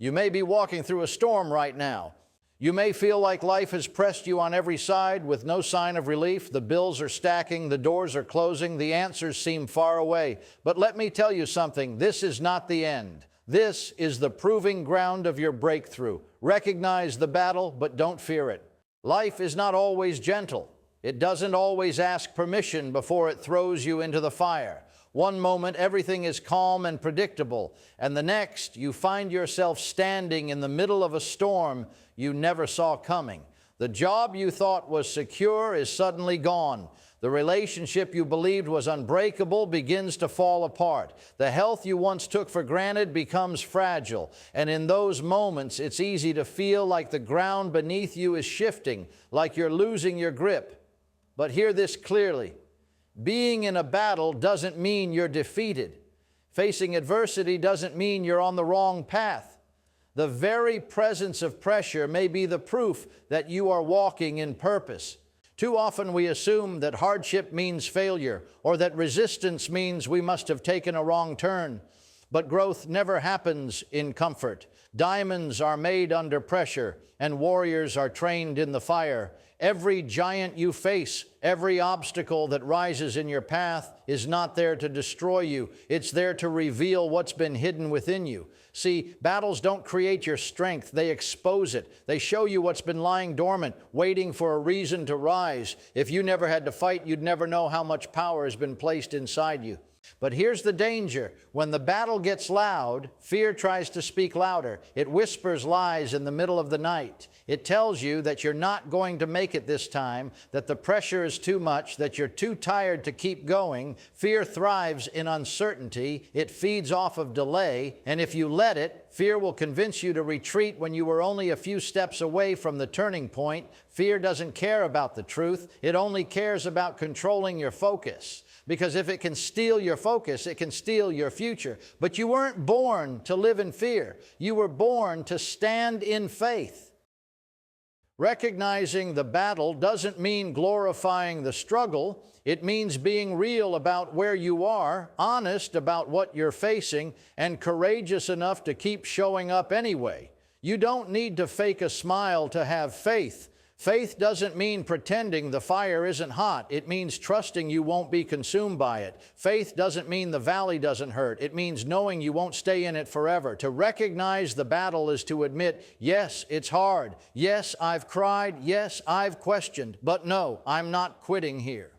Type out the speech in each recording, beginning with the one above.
You may be walking through a storm right now. You may feel like life has pressed you on every side with no sign of relief. The bills are stacking, the doors are closing, the answers seem far away. But let me tell you something, this is not the end. This is the proving ground of your breakthrough. Recognize the battle, but don't fear it. Life is not always gentle. It doesn't always ask permission before it throws you into the fire. One moment, everything is calm and predictable, and the next, you find yourself standing in the middle of a storm you never saw coming. The job you thought was secure is suddenly gone. The relationship you believed was unbreakable begins to fall apart. The health you once took for granted becomes fragile. And in those moments, it's easy to feel like the ground beneath you is shifting, like you're losing your grip. But hear this clearly. Being in a battle doesn't mean you're defeated. Facing adversity doesn't mean you're on the wrong path. The very presence of pressure may be the proof that you are walking in purpose. Too often we assume that hardship means failure or that resistance means we must have taken a wrong turn. But growth never happens in comfort. Diamonds are made under pressure, and warriors are trained in the fire. Every giant you face, every obstacle that rises in your path is not there to destroy you. It's there to reveal what's been hidden within you. See, battles don't create your strength. They expose it. They show you what's been lying dormant, waiting for a reason to rise. If you never had to fight, you'd never know how much power has been placed inside you. But here's the danger. When the battle gets loud, fear tries to speak louder. It whispers lies in the middle of the night. It tells you that you're not going to make it this time, that the pressure is too much, that you're too tired to keep going. Fear thrives in uncertainty. It feeds off of delay. And if you let it, fear will convince you to retreat when you were only a few steps away from the turning point. Fear doesn't care about the truth. It only cares about controlling your focus. Because if it can steal your focus, it can steal your future. But you weren't born to live in fear. You were born to stand in faith. Recognizing the battle doesn't mean glorifying the struggle. It means being real about where you are, honest about what you're facing, and courageous enough to keep showing up anyway. You don't need to fake a smile to have faith. Faith doesn't mean pretending the fire isn't hot. It means trusting you won't be consumed by it. Faith doesn't mean the valley doesn't hurt. It means knowing you won't stay in it forever. To recognize the battle is to admit, yes, it's hard. Yes, I've cried. Yes, I've questioned. But no, I'm not quitting here.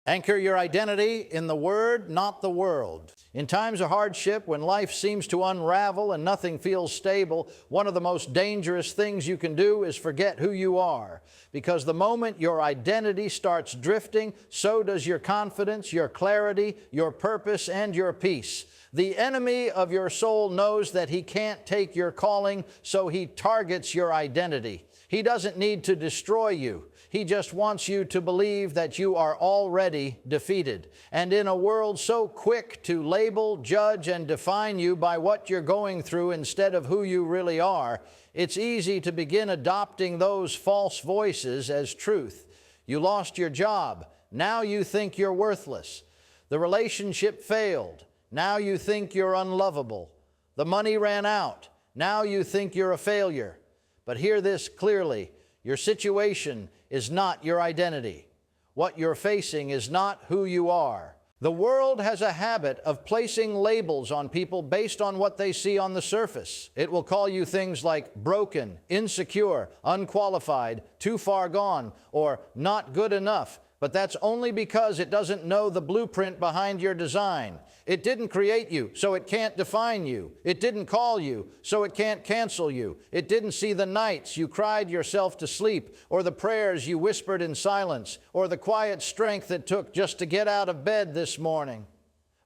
Anchor your identity in the Word, not the world. In times of hardship, when life seems to unravel and nothing feels stable, one of the most dangerous things you can do is forget who you are. Because the moment your identity starts drifting, so does your confidence, your clarity, your purpose, and your peace. The enemy of your soul knows that he can't take your calling, so he targets your identity. He doesn't need to destroy you. He just wants you to believe that you are already defeated. And in a world so quick to label, judge, and define you by what you're going through instead of who you really are, it's easy to begin adopting those false voices as truth. You lost your job. Now you think you're worthless. The relationship failed. Now you think you're unlovable. The money ran out. Now you think you're a failure. But hear this clearly. Your situation is not your identity. What you're facing is not who you are. The world has a habit of placing labels on people based on what they see on the surface. It will call you things like broken, insecure, unqualified, too far gone, or not good enough. But that's only because it doesn't know the blueprint behind your design. It didn't create you, so it can't define you. It didn't call you, so it can't cancel you. It didn't see the nights you cried yourself to sleep, or the prayers you whispered in silence, or the quiet strength it took just to get out of bed this morning.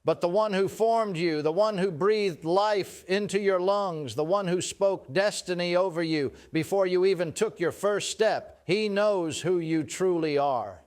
But the one who formed you, the one who breathed life into your lungs, the one who spoke destiny over you before you even took your first step, he knows who you truly are.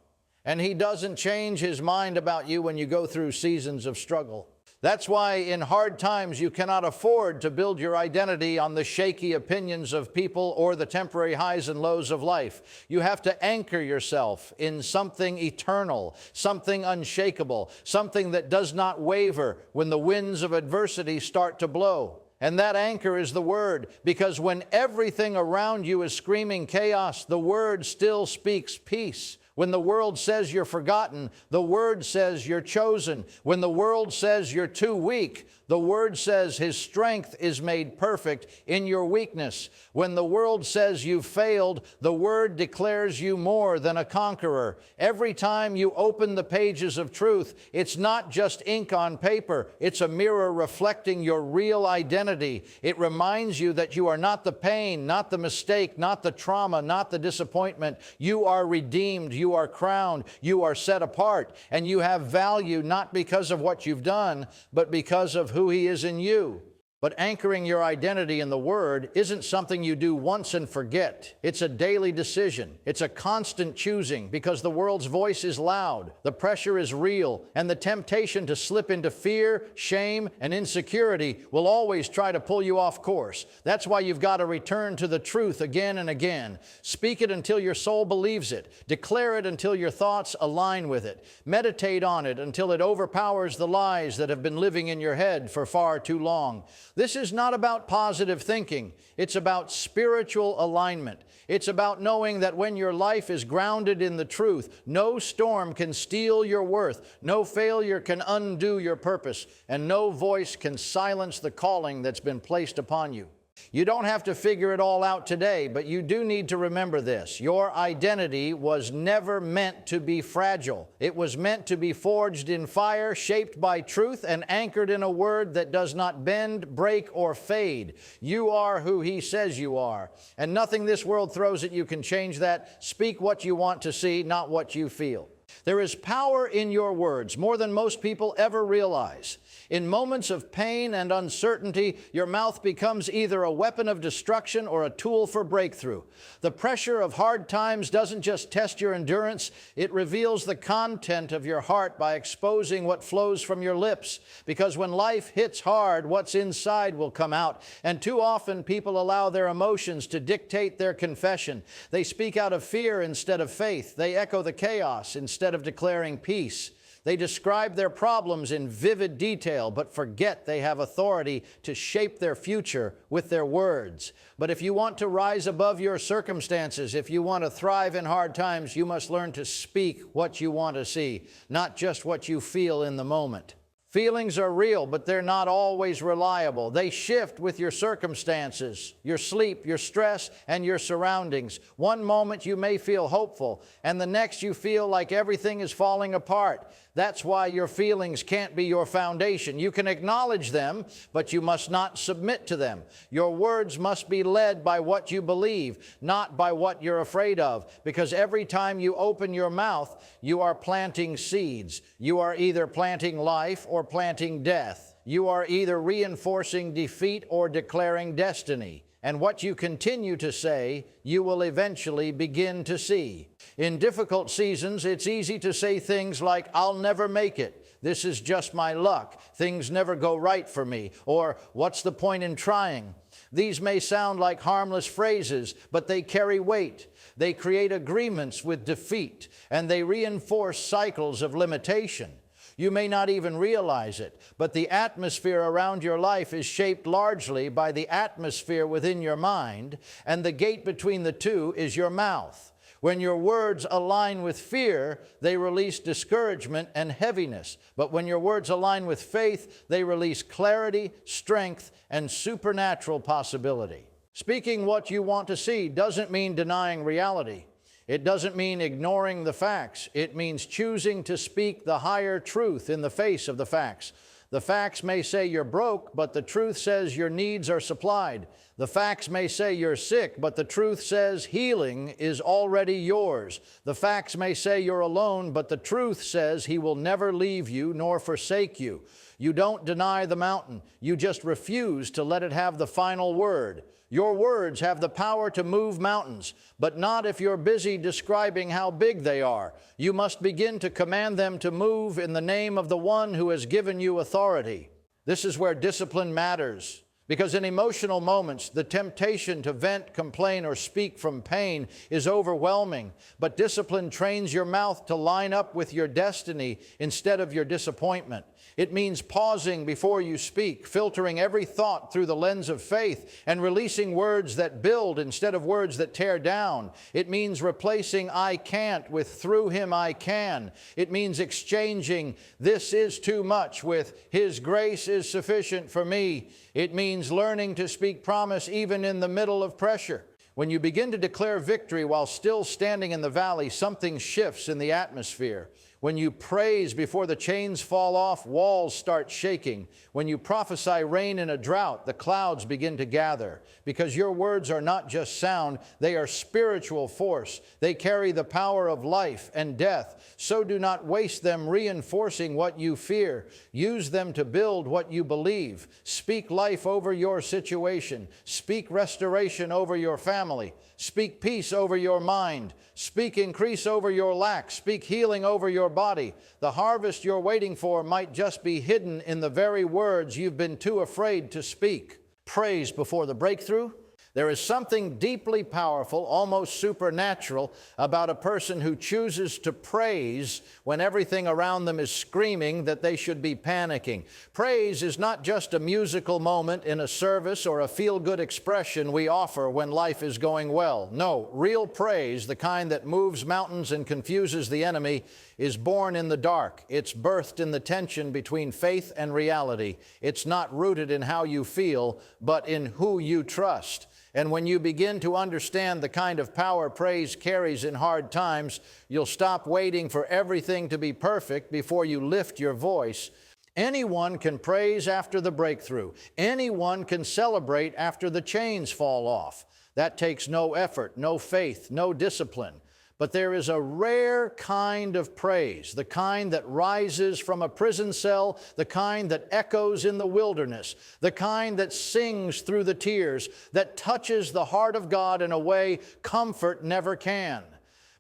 And he doesn't change his mind about you when you go through seasons of struggle. That's why in hard times you cannot afford to build your identity on the shaky opinions of people or the temporary highs and lows of life. You have to anchor yourself in something eternal, something unshakable, something that does not waver when the winds of adversity start to blow. And that anchor is the Word, because when everything around you is screaming chaos, the Word still speaks peace. When the world says you're forgotten, the Word says you're chosen. When the world says you're too weak, the Word says His strength is made perfect in your weakness. When the world says you've failed, the Word declares you more than a conqueror. Every time you open the pages of truth, it's not just ink on paper. It's a mirror reflecting your real identity. It reminds you that you are not the pain, not the mistake, not the trauma, not the disappointment. You are redeemed. You are crowned. You are set apart. And you have value not because of what you've done, but because of who He is in you. But anchoring your identity in the Word isn't something you do once and forget. It's a daily decision. It's a constant choosing, because the world's voice is loud, the pressure is real, and the temptation to slip into fear, shame, and insecurity will always try to pull you off course. That's why you've got to return to the truth again and again. Speak it until your soul believes it. Declare it until your thoughts align with it. Meditate on it until it overpowers the lies that have been living in your head for far too long. This is not about positive thinking. It's about spiritual alignment. It's about knowing that when your life is grounded in the truth, no storm can steal your worth, no failure can undo your purpose, and no voice can silence the calling that's been placed upon you. You don't have to figure it all out today, but you do need to remember this. Your identity was never meant to be fragile. It was meant to be forged in fire, shaped by truth, and anchored in a Word that does not bend, break, or fade. You are who He says you are, and nothing this world throws at you can change that. Speak what you want to see, not what you feel. There is power in your words, more than most people ever realize. In moments of pain and uncertainty, your mouth becomes either a weapon of destruction or a tool for breakthrough. The pressure of hard times doesn't just test your endurance, it reveals the content of your heart by exposing what flows from your lips. Because when life hits hard, what's inside will come out. And too often, people allow their emotions to dictate their confession. They speak out of fear instead of faith. They echo the chaos instead of declaring peace. They describe their problems in vivid detail, but forget they have authority to shape their future with their words. But if you want to rise above your circumstances, if you want to thrive in hard times, you must learn to speak what you want to see, not just what you feel in the moment. Feelings are real, but they're not always reliable. They shift with your circumstances, your sleep, your stress, and your surroundings. One moment you may feel hopeful, and the next you feel like everything is falling apart. That's why your feelings can't be your foundation. You can acknowledge them, but you must not submit to them. Your words must be led by what you believe, not by what you're afraid of, because every time you open your mouth, you are planting seeds. You are either planting life or planting death. You are either reinforcing defeat or declaring destiny. And what you continue to say, you will eventually begin to see. In difficult seasons, it's easy to say things like, "I'll never make it. This is just my luck. Things never go right for me." Or, "What's the point in trying?" These may sound like harmless phrases, but they carry weight. They create agreements with defeat, and they reinforce cycles of limitation. You may not even realize it, but the atmosphere around your life is shaped largely by the atmosphere within your mind, and the gate between the two is your mouth. When your words align with fear, they release discouragement and heaviness. But when your words align with faith, they release clarity, strength, and supernatural possibility. Speaking what you want to see doesn't mean denying reality. It doesn't mean ignoring the facts. It means choosing to speak the higher truth in the face of the facts. The facts may say you're broke, but the truth says your needs are supplied. The facts may say you're sick, but the truth says healing is already yours. The facts may say you're alone, but the truth says He will never leave you nor forsake you. You don't deny the mountain. You just refuse to let it have the final word. Your words have the power to move mountains, but not if you're busy describing how big they are. You must begin to command them to move in the name of the one who has given you authority. This is where discipline matters, because in emotional moments, the temptation to vent, complain, or speak from pain is overwhelming. But discipline trains your mouth to line up with your destiny instead of your disappointment. It means pausing before you speak, filtering every thought through the lens of faith, and releasing words that build instead of words that tear down. It means replacing "I can't" with "through Him I can." It means exchanging "this is too much" with "His grace is sufficient for me." It means learning to speak promise even in the middle of pressure. When you begin to declare victory while still standing in the valley, something shifts in the atmosphere. When you praise before the chains fall off, walls start shaking. When you prophesy rain in a drought, the clouds begin to gather. Because your words are not just sound, they are spiritual force. They carry the power of life and death. So do not waste them reinforcing what you fear. Use them to build what you believe. Speak life over your situation. Speak restoration over your family. Speak peace over your mind. Speak increase over your lack. Speak healing over your body. The harvest you're waiting for might just be hidden in the very words you've been too afraid to speak. Praise before the breakthrough. There is something deeply powerful, almost supernatural, about a person who chooses to praise when everything around them is screaming that they should be panicking. Praise is not just a musical moment in a service or a feel-good expression we offer when life is going well. No, real praise, the kind that moves mountains and confuses the enemy, is born in the dark. It's birthed in the tension between faith and reality. It's not rooted in how you feel, but in who you trust. And when you begin to understand the kind of power praise carries in hard times, you'll stop waiting for everything to be perfect before you lift your voice. Anyone can praise after the breakthrough. Anyone can celebrate after the chains fall off. That takes no effort, no faith, no discipline. But there is a rare kind of praise, the kind that rises from a prison cell, the kind that echoes in the wilderness, the kind that sings through the tears, that touches the heart of God in a way comfort never can.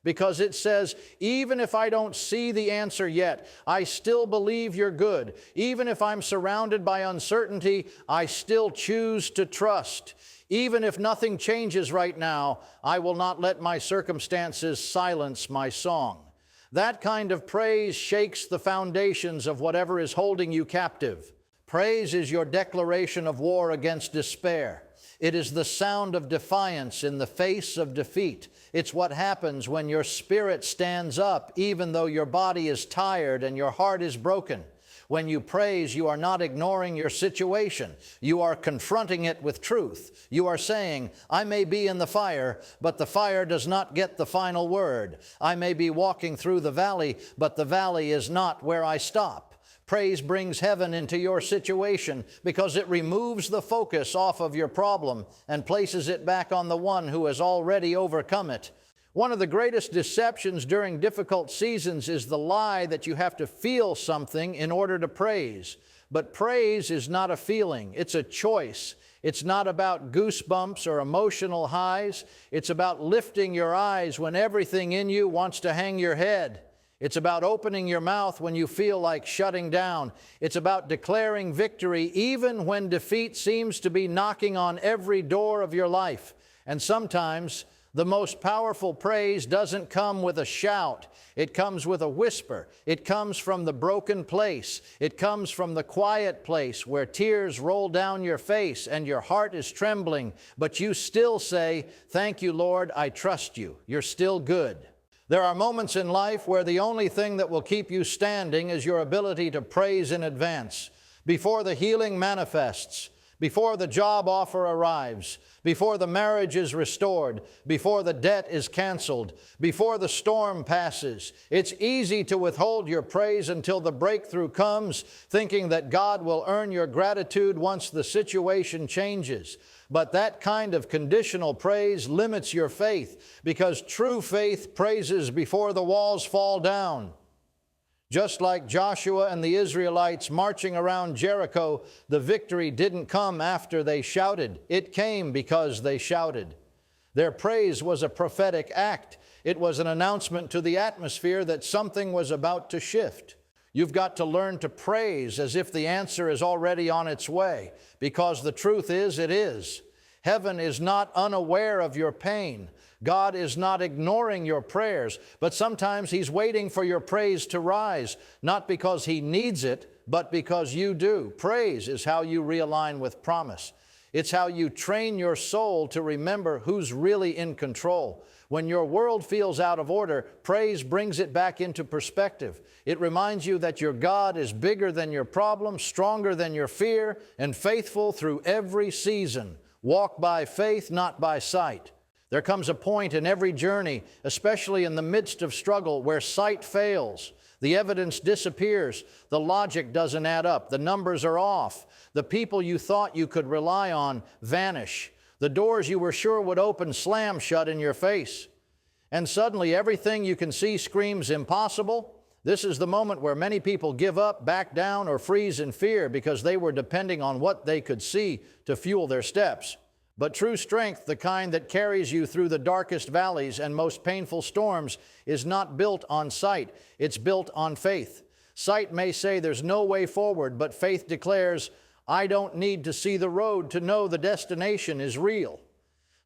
Because it says, even if I don't see the answer yet, I still believe you're good. Even if I'm surrounded by uncertainty, I still choose to trust. Even if nothing changes right now, I will not let my circumstances silence my song. That kind of praise shakes the foundations of whatever is holding you captive. Praise is your declaration of war against despair. It is the sound of defiance in the face of defeat. It's what happens when your spirit stands up, even though your body is tired and your heart is broken. When you praise, you are not ignoring your situation. You are confronting it with truth. You are saying, I may be in the fire, but the fire does not get the final word. I may be walking through the valley, but the valley is not where I stop. Praise brings heaven into your situation because it removes the focus off of your problem and places it back on the one who has already overcome it. One of the greatest deceptions during difficult seasons is the lie that you have to feel something in order to praise. But praise is not a feeling, it's a choice. It's not about goosebumps or emotional highs. It's about lifting your eyes when everything in you wants to hang your head. It's about opening your mouth when you feel like shutting down. It's about declaring victory even when defeat seems to be knocking on every door of your life. And sometimes the most powerful praise doesn't come with a shout. It comes with a whisper. It comes from the broken place. It comes from the quiet place where tears roll down your face and your heart is trembling, but you still say, "Thank you, Lord, I trust you. You're still good." There are moments in life where the only thing that will keep you standing is your ability to praise in advance. Before the healing manifests, before the job offer arrives, before the marriage is restored, before the debt is canceled, before the storm passes. It's easy to withhold your praise until the breakthrough comes, thinking that God will earn your gratitude once the situation changes. But that kind of conditional praise limits your faith, because true faith praises before the walls fall down. Just like Joshua and the Israelites marching around Jericho, the victory didn't come after they shouted. It came because they shouted. Their praise was a prophetic act. It was an announcement to the atmosphere that something was about to shift. You've got to learn to praise as if the answer is already on its way, because the truth is, it is. Heaven is not unaware of your pain. God is not ignoring your prayers, but sometimes He's waiting for your praise to rise, not because He needs it, but because you do. Praise is how you realign with promise. It's how you train your soul to remember who's really in control. When your world feels out of order, praise brings it back into perspective. It reminds you that your God is bigger than your problem, stronger than your fear, and faithful through every season. Walk by faith, not by sight. There comes a point in every journey, especially in the midst of struggle, where sight fails. The evidence disappears. The logic doesn't add up. The numbers are off. The people you thought you could rely on vanish. The doors you were sure would open slam shut in your face. And suddenly everything you can see screams impossible. This is the moment where many people give up, back down, or freeze in fear because they were depending on what they could see to fuel their steps. But true strength, the kind that carries you through the darkest valleys and most painful storms, is not built on sight. It's built on faith. Sight may say there's no way forward, but faith declares, I don't need to see the road to know the destination is real.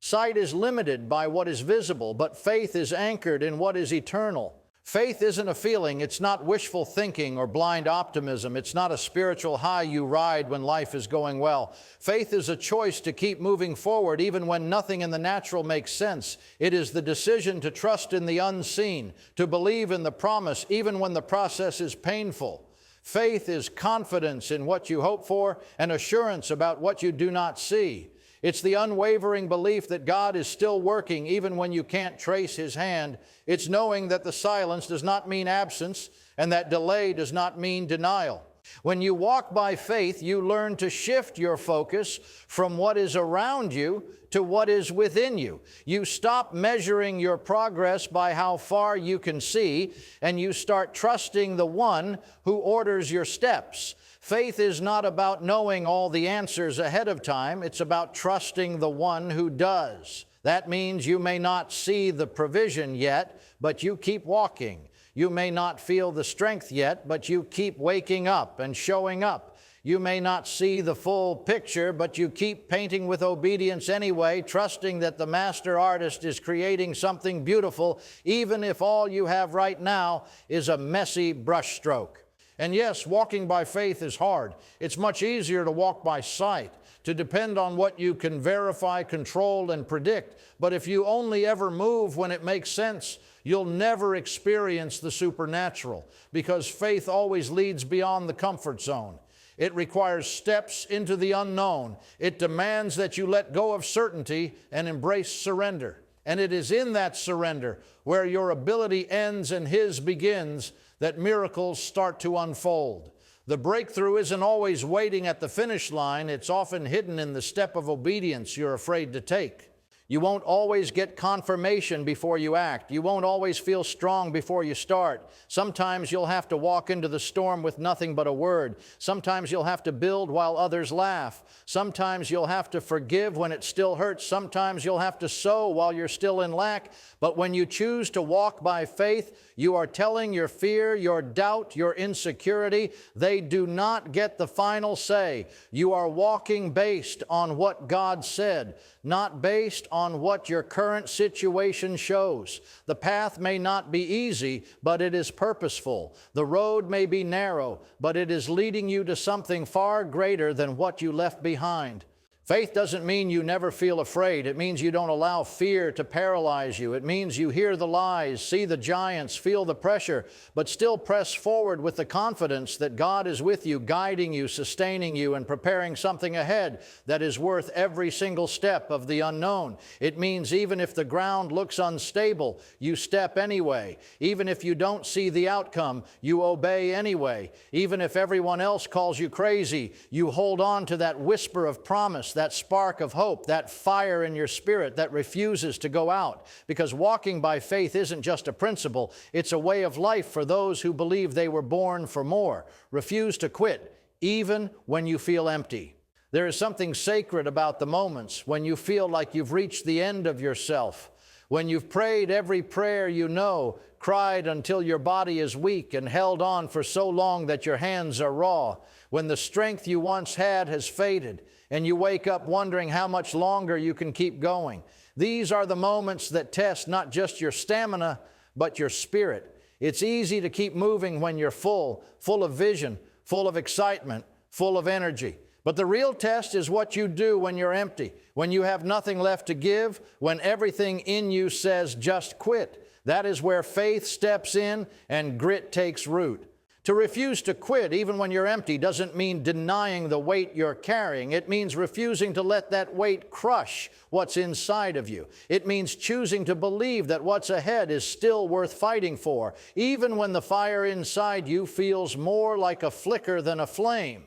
Sight is limited by what is visible, but faith is anchored in what is eternal. Faith isn't a feeling. It's not wishful thinking or blind optimism. It's not a spiritual high you ride when life is going well. Faith is a choice to keep moving forward even when nothing in the natural makes sense. It is the decision to trust in the unseen, to believe in the promise even when the process is painful. Faith is confidence in what you hope for and assurance about what you do not see. It's the unwavering belief that God is still working even when you can't trace His hand. It's knowing that the silence does not mean absence and that delay does not mean denial. When you walk by faith, you learn to shift your focus from what is around you to what is within you. You stop measuring your progress by how far you can see, and you start trusting the one who orders your steps. Faith is not about knowing all the answers ahead of time. It's about trusting the one who does. That means you may not see the provision yet, but you keep walking. You may not feel the strength yet, but you keep waking up and showing up. You may not see the full picture, but you keep painting with obedience anyway, trusting that the master artist is creating something beautiful, even if all you have right now is a messy brushstroke. And yes, walking by faith is hard. It's much easier to walk by sight, to depend on what you can verify, control, and predict. But if you only ever move when it makes sense, you'll never experience the supernatural, because faith always leads beyond the comfort zone. It requires steps into the unknown. It demands that you let go of certainty and embrace surrender. And it is in that surrender, where your ability ends and His begins, that miracles start to unfold. The breakthrough isn't always waiting at the finish line. It's often hidden in the step of obedience you're afraid to take. You won't always get confirmation before you act. You won't always feel strong before you start. Sometimes you'll have to walk into the storm with nothing but a word. Sometimes you'll have to build while others laugh. Sometimes you'll have to forgive when it still hurts. Sometimes you'll have to sow while you're still in lack. But when you choose to walk by faith, you are telling your fear, your doubt, your insecurity, they do not get the final say. You are walking based on what God said, not based on what your current situation shows. The path may not be easy, but it is purposeful. The road may be narrow, but it is leading you to something far greater than what you left behind. Faith doesn't mean you never feel afraid. It means you don't allow fear to paralyze you. It means you hear the lies, see the giants, feel the pressure, but still press forward with the confidence that God is with you, guiding you, sustaining you, and preparing something ahead that is worth every single step of the unknown. It means even if the ground looks unstable, you step anyway. Even if you don't see the outcome, you obey anyway. Even if everyone else calls you crazy, you hold on to that whisper of promise, that spark of hope, that fire in your spirit that refuses to go out. Because walking by faith isn't just a principle, it's a way of life for those who believe they were born for more. Refuse to quit, even when you feel empty. There is something sacred about the moments when you feel like you've reached the end of yourself, when you've prayed every prayer you know, cried until your body is weak, and held on for so long that your hands are raw, when the strength you once had has faded, and you wake up wondering how much longer you can keep going. These are the moments that test not just your stamina, but your spirit. It's easy to keep moving when you're full of vision, full of excitement, full of energy. But the real test is what you do when you're empty, when you have nothing left to give, when everything in you says just quit. That is where faith steps in and grit takes root. To refuse to quit, even when you're empty, doesn't mean denying the weight you're carrying. It means refusing to let that weight crush what's inside of you. It means choosing to believe that what's ahead is still worth fighting for, even when the fire inside you feels more like a flicker than a flame.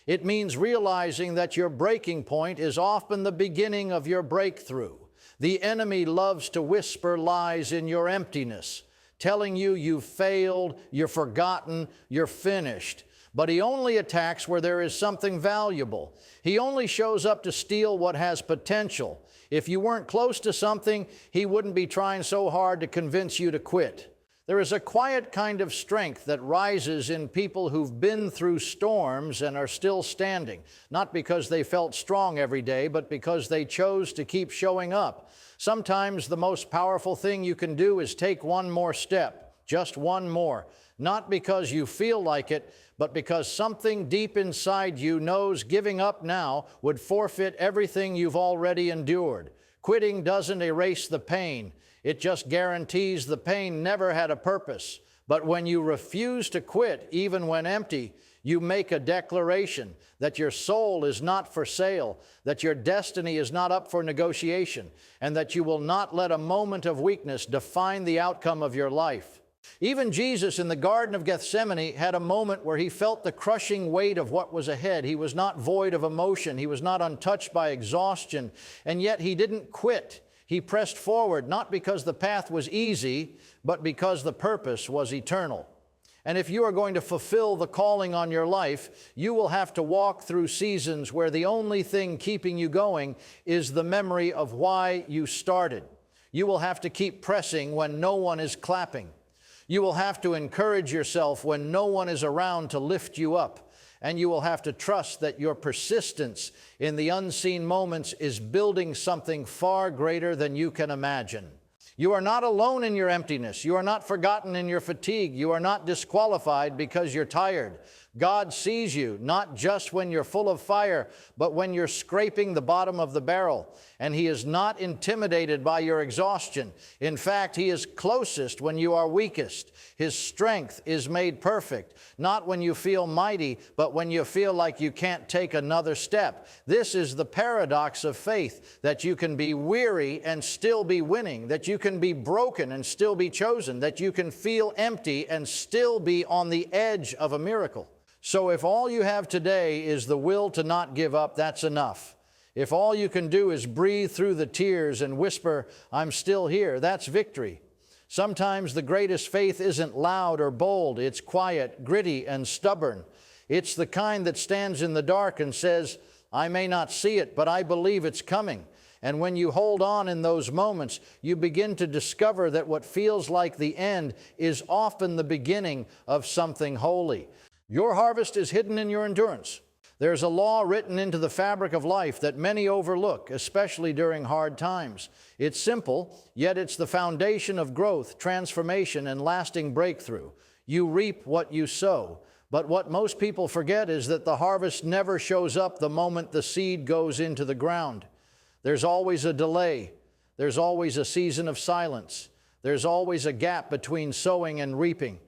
It means realizing that your breaking point is often the beginning of your breakthrough. The enemy loves to whisper lies in your emptiness, telling you you've failed, you're forgotten, you're finished. But he only attacks where there is something valuable. He only shows up to steal what has potential. If you weren't close to something, he wouldn't be trying so hard to convince you to quit. There is a quiet kind of strength that rises in people who've been through storms and are still standing, not because they felt strong every day, but because they chose to keep showing up. Sometimes the most powerful thing you can do is take one more step, just one more, not because you feel like it, but because something deep inside you knows giving up now would forfeit everything you've already endured. Quitting doesn't erase the pain. It just guarantees the pain never had a purpose. But when you refuse to quit, even when empty, you make a declaration that your soul is not for sale, that your destiny is not up for negotiation, and that you will not let a moment of weakness define the outcome of your life. Even Jesus in the Garden of Gethsemane had a moment where he felt the crushing weight of what was ahead. He was not void of emotion. He was not untouched by exhaustion, and yet he didn't quit. He pressed forward, not because the path was easy, but because the purpose was eternal. And if you are going to fulfill the calling on your life, you will have to walk through seasons where the only thing keeping you going is the memory of why you started. You will have to keep pressing when no one is clapping. You will have to encourage yourself when no one is around to lift you up. And you will have to trust that your persistence in the unseen moments is building something far greater than you can imagine. You are not alone in your emptiness. You are not forgotten in your fatigue. You are not disqualified because you're tired. God sees you, not just when you're full of fire, but when you're scraping the bottom of the barrel. And He is not intimidated by your exhaustion. In fact, He is closest when you are weakest. His strength is made perfect, not when you feel mighty, but when you feel like you can't take another step. This is the paradox of faith, that you can be weary and still be winning, that you can be broken and still be chosen, that you can feel empty and still be on the edge of a miracle. So if all you have today is the will to not give up, that's enough. If all you can do is breathe through the tears and whisper, "I'm still here," that's victory. Sometimes the greatest faith isn't loud or bold. It's quiet, gritty, and stubborn. It's the kind that stands in the dark and says, "I may not see it, but I believe it's coming." And when you hold on in those moments, you begin to discover that what feels like the end is often the beginning of something holy. Your harvest is hidden in your endurance. There's a law written into the fabric of life that many overlook, especially during hard times. It's simple, yet it's the foundation of growth, transformation, and lasting breakthrough. You reap what you sow. But what most people forget is that the harvest never shows up the moment the seed goes into the ground. There's always a delay. There's always a season of silence. There's always a gap between sowing and reaping.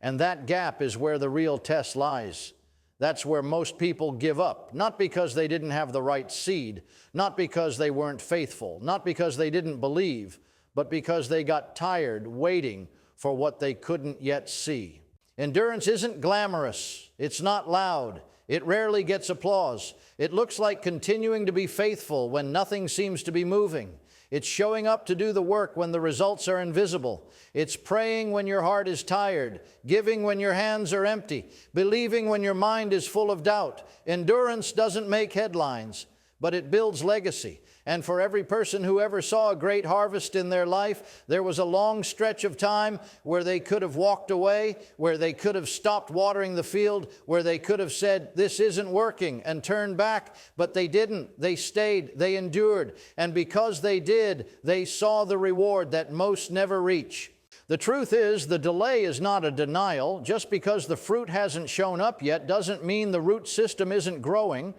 And that gap is where the real test lies. That's where most people give up, not because they didn't have the right seed, not because they weren't faithful, not because they didn't believe, but because they got tired waiting for what they couldn't yet see. Endurance isn't glamorous. It's not loud. It rarely gets applause. It looks like continuing to be faithful when nothing seems to be moving. It's showing up to do the work when the results are invisible. It's praying when your heart is tired, giving when your hands are empty, believing when your mind is full of doubt. Endurance doesn't make headlines, but it builds legacy. And for every person who ever saw a great harvest in their life, there was a long stretch of time where they could have walked away, where they could have stopped watering the field, where they could have said, "This isn't working," and turned back. But they didn't. They stayed. They endured. And because they did, they saw the reward that most never reach. The truth is, the delay is not a denial. Just because the fruit hasn't shown up yet doesn't mean the root system isn't growing.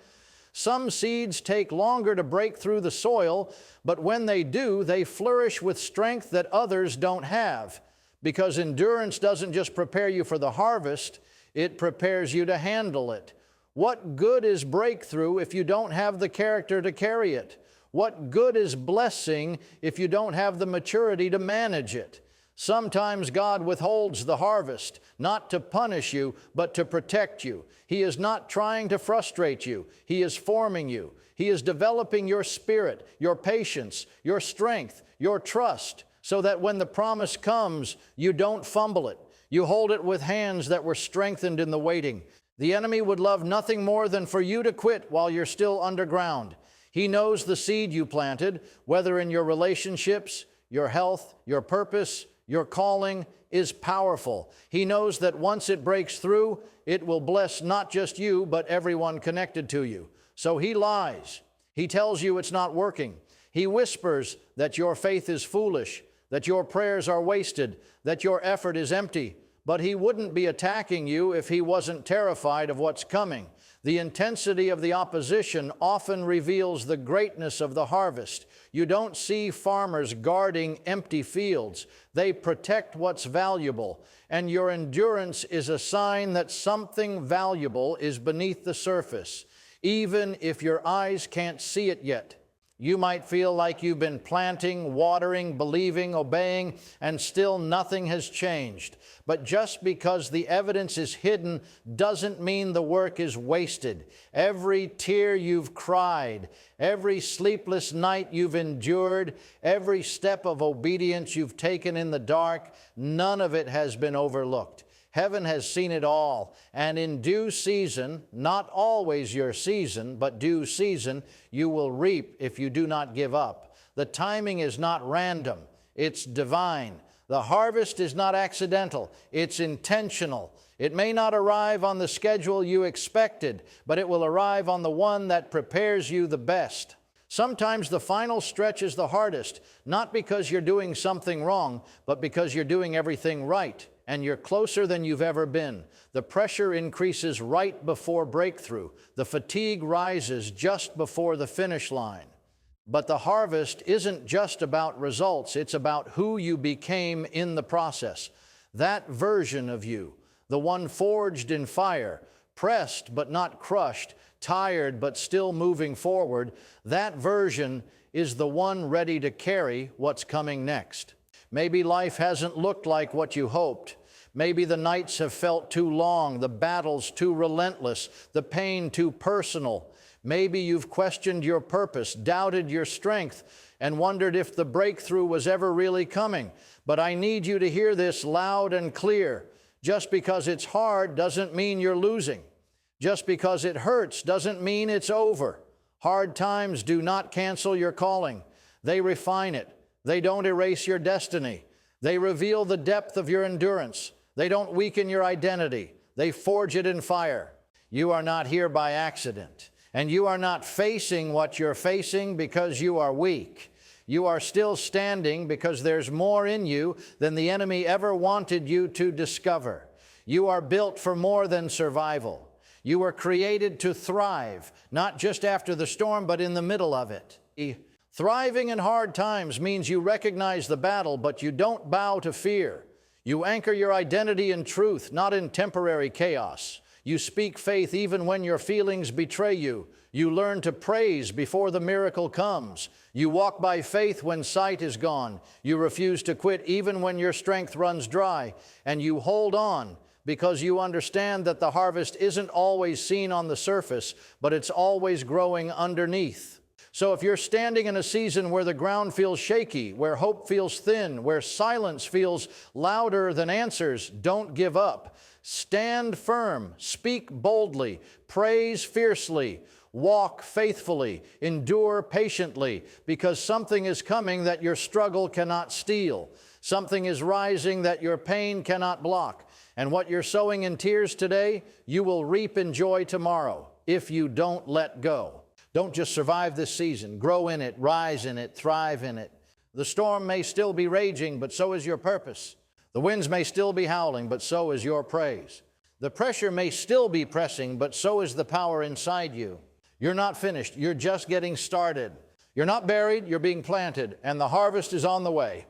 Some seeds take longer to break through the soil, but when they do, they flourish with strength that others don't have. Because endurance doesn't just prepare you for the harvest, it prepares you to handle it. What good is breakthrough if you don't have the character to carry it? What good is blessing if you don't have the maturity to manage it? Sometimes God withholds the harvest, not to punish you, but to protect you. He is not trying to frustrate you. He is forming you. He is developing your spirit, your patience, your strength, your trust, so that when the promise comes, you don't fumble it. You hold it with hands that were strengthened in the waiting. The enemy would love nothing more than for you to quit while you're still underground. He knows the seed you planted, whether in your relationships, your health, your purpose, your calling, is powerful. He knows that once it breaks through, it will bless not just you, but everyone connected to you. So he lies. He tells you it's not working. He whispers that your faith is foolish, that your prayers are wasted, that your effort is empty. But he wouldn't be attacking you if he wasn't terrified of what's coming. The intensity of the opposition often reveals the greatness of the harvest. You don't see farmers guarding empty fields. They protect what's valuable. And your endurance is a sign that something valuable is beneath the surface, even if your eyes can't see it yet. You might feel like you've been planting, watering, believing, obeying, and still nothing has changed. But just because the evidence is hidden doesn't mean the work is wasted. Every tear you've cried, every sleepless night you've endured, every step of obedience you've taken in the dark, none of it has been overlooked. Heaven has seen it all, and in due season, not always your season, but due season, you will reap if you do not give up. The timing is not random, it's divine. The harvest is not accidental, it's intentional. It may not arrive on the schedule you expected, but it will arrive on the one that prepares you the best. Sometimes the final stretch is the hardest, not because you're doing something wrong, but because you're doing everything right. And you're closer than you've ever been. The pressure increases right before breakthrough. The fatigue rises just before the finish line. But the harvest isn't just about results, it's about who you became in the process. That version of you, the one forged in fire, pressed but not crushed, tired but still moving forward, that version is the one ready to carry what's coming next. Maybe life hasn't looked like what you hoped. Maybe the nights have felt too long, the battles too relentless, the pain too personal. Maybe you've questioned your purpose, doubted your strength, and wondered if the breakthrough was ever really coming. But I need you to hear this loud and clear. Just because it's hard doesn't mean you're losing. Just because it hurts doesn't mean it's over. Hard times do not cancel your calling. They refine it. They don't erase your destiny. They reveal the depth of your endurance. They don't weaken your identity. They forge it in fire. You are not here by accident. And you are not facing what you're facing because you are weak. You are still standing because there's more in you than the enemy ever wanted you to discover. You are built for more than survival. You were created to thrive, not just after the storm, but in the middle of it. Thriving in hard times means you recognize the battle, but you don't bow to fear. You anchor your identity in truth, not in temporary chaos. You speak faith even when your feelings betray you. You learn to praise before the miracle comes. You walk by faith when sight is gone. You refuse to quit even when your strength runs dry. And you hold on because you understand that the harvest isn't always seen on the surface, but it's always growing underneath. So if you're standing in a season where the ground feels shaky, where hope feels thin, where silence feels louder than answers, don't give up. Stand firm, speak boldly, praise fiercely, walk faithfully, endure patiently, because something is coming that your struggle cannot steal. Something is rising that your pain cannot block. And what you're sowing in tears today, you will reap in joy tomorrow if you don't let go. Don't just survive this season. Grow in it, rise in it, thrive in it. The storm may still be raging, but so is your purpose. The winds may still be howling, but so is your praise. The pressure may still be pressing, but so is the power inside you. You're not finished. You're just getting started. You're not buried. You're being planted, and the harvest is on the way.